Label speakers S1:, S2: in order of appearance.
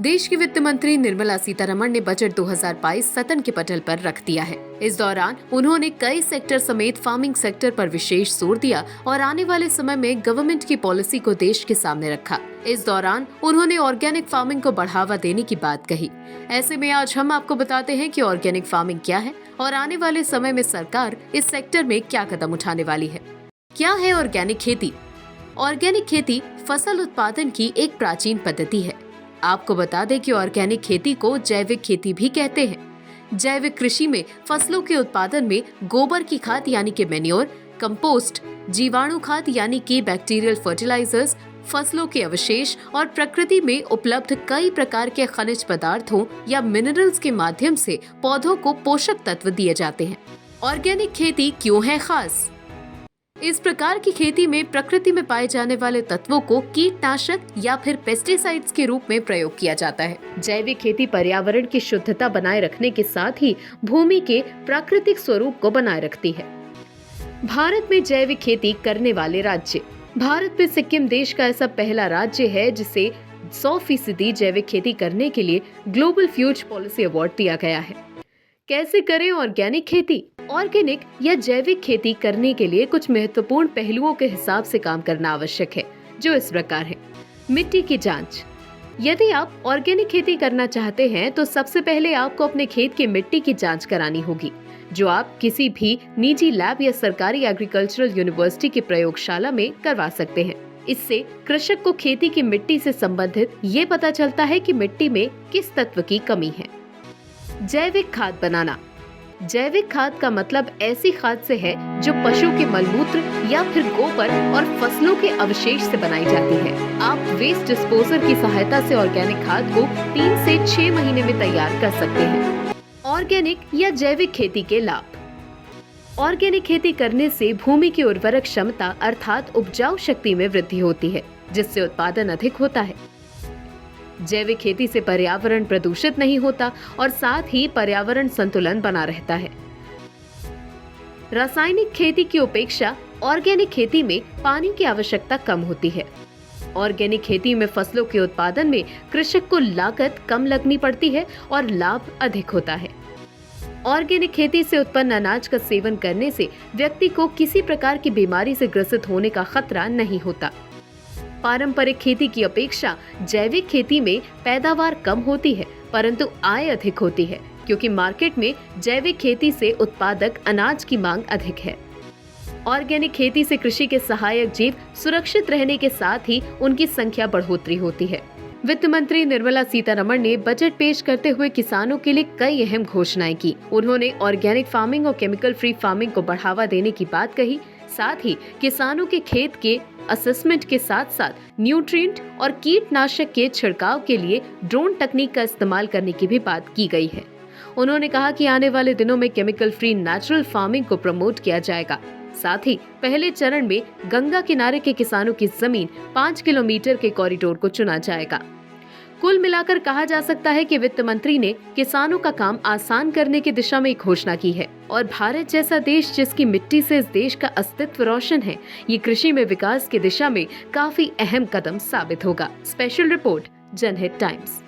S1: देश की वित्त मंत्री निर्मला सीतारमण ने बजट 2022 सदन के पटल पर रख दिया है। इस दौरान उन्होंने कई सेक्टर समेत फार्मिंग सेक्टर पर विशेष जोर दिया और आने वाले समय में गवर्नमेंट की पॉलिसी को देश के सामने रखा। इस दौरान उन्होंने ऑर्गेनिक फार्मिंग को बढ़ावा देने की बात कही। ऐसे में आज हम आपको बताते हैं कि ऑर्गेनिक फार्मिंग क्या है और आने वाले समय में सरकार इस सेक्टर में क्या कदम उठाने वाली है। क्या है ऑर्गेनिक खेती? ऑर्गेनिक खेती फसल उत्पादन की एक प्राचीन पद्धति है। आपको बता दें कि ऑर्गेनिक खेती को जैविक खेती भी कहते हैं। जैविक कृषि में फसलों के उत्पादन में गोबर की खाद यानी कि मैन्योर, कंपोस्ट, जीवाणु खाद यानी कि बैक्टीरियल फर्टिलाइजर्स, फसलों के अवशेष और प्रकृति में उपलब्ध कई प्रकार के खनिज पदार्थों या मिनरल्स के माध्यम से पौधों को पोषक तत्व दिए जाते हैं। ऑर्गेनिक खेती क्यों है खास? इस प्रकार की खेती में प्रकृति में पाए जाने वाले तत्वों को कीटनाशक या फिर पेस्टिसाइड्स के रूप में प्रयोग किया जाता है। जैविक खेती पर्यावरण की शुद्धता बनाए रखने के साथ ही भूमि के प्राकृतिक स्वरूप को बनाए रखती है। भारत में जैविक खेती करने वाले राज्य। भारत में सिक्किम देश का ऐसा पहला राज्य है जिसे 100% जैविक खेती करने के लिए ग्लोबल फ्यूज पॉलिसी अवार्ड दिया गया है। कैसे करें ऑर्गेनिक खेती? ऑर्गेनिक या जैविक खेती करने के लिए कुछ महत्वपूर्ण पहलुओं के हिसाब से काम करना आवश्यक है, जो इस प्रकार है। मिट्टी की जांच। यदि आप ऑर्गेनिक खेती करना चाहते हैं तो सबसे पहले आपको अपने खेत की मिट्टी की जांच करानी होगी, जो आप किसी भी निजी लैब या सरकारी एग्रीकल्चरल यूनिवर्सिटी की प्रयोगशाला में करवा सकते हैं। इससे कृषक को खेती की मिट्टी से संबंधित ये पता चलता है कि मिट्टी में किस तत्व की कमी है। जैविक खाद बनाना। जैविक खाद का मतलब ऐसी खाद से है जो पशु के मलमूत्र या फिर गोबर और फसलों के अवशेष से बनाई जाती है। आप वेस्ट डिस्पोजर की सहायता से ऑर्गेनिक खाद को 3 से 6 महीने में तैयार कर सकते हैं। ऑर्गेनिक या जैविक खेती के लाभ। ऑर्गेनिक खेती करने से भूमि की उर्वरक क्षमता अर्थात उपजाऊ शक्ति में वृद्धि होती है, जिससे उत्पादन अधिक होता है। जैविक खेती से पर्यावरण प्रदूषित नहीं होता और साथ ही पर्यावरण संतुलन बना रहता है। रासायनिक खेती की अपेक्षा ऑर्गेनिक खेती में पानी की आवश्यकता कम होती है। ऑर्गेनिक खेती में फसलों के उत्पादन में कृषक को लागत कम लगनी पड़ती है और लाभ अधिक होता है। ऑर्गेनिक खेती से उत्पन्न अनाज का सेवन करने से व्यक्ति को किसी प्रकार की बीमारी से ग्रसित होने का खतरा नहीं होता। पारंपरिक खेती की अपेक्षा जैविक खेती में पैदावार कम होती है, परंतु आय अधिक होती है, क्योंकि मार्केट में जैविक खेती से उत्पादक अनाज की मांग अधिक है। ऑर्गेनिक खेती से कृषि के सहायक जीव सुरक्षित रहने के साथ ही उनकी संख्या बढ़ोतरी होती है। वित्त मंत्री निर्मला सीतारमण ने बजट पेश करते हुए किसानों के लिए कई अहम घोषणाएं की। उन्होंने ऑर्गेनिक फार्मिंग और केमिकल फ्री फार्मिंग को बढ़ावा देने की बात कही। साथ ही किसानों के खेत के असेसमेंट के साथ साथ न्यूट्रिएंट और कीटनाशक के छिड़काव के लिए ड्रोन तकनीक का इस्तेमाल करने की भी बात की गई है। उन्होंने कहा कि आने वाले दिनों में केमिकल फ्री नेचुरल फार्मिंग को प्रमोट किया जाएगा। साथ ही पहले चरण में गंगा किनारे के किसानों की जमीन 5 किलोमीटर के कॉरिडोर को चुना जाएगा। कुल मिलाकर कहा जा सकता है कि वित्त मंत्री ने किसानों का काम आसान करने की दिशा में एक घोषणा की है और भारत जैसा देश जिसकी मिट्टी से इस देश का अस्तित्व रोशन है, ये कृषि में विकास की दिशा में काफी अहम कदम साबित होगा। स्पेशल रिपोर्ट, जनहित टाइम्स।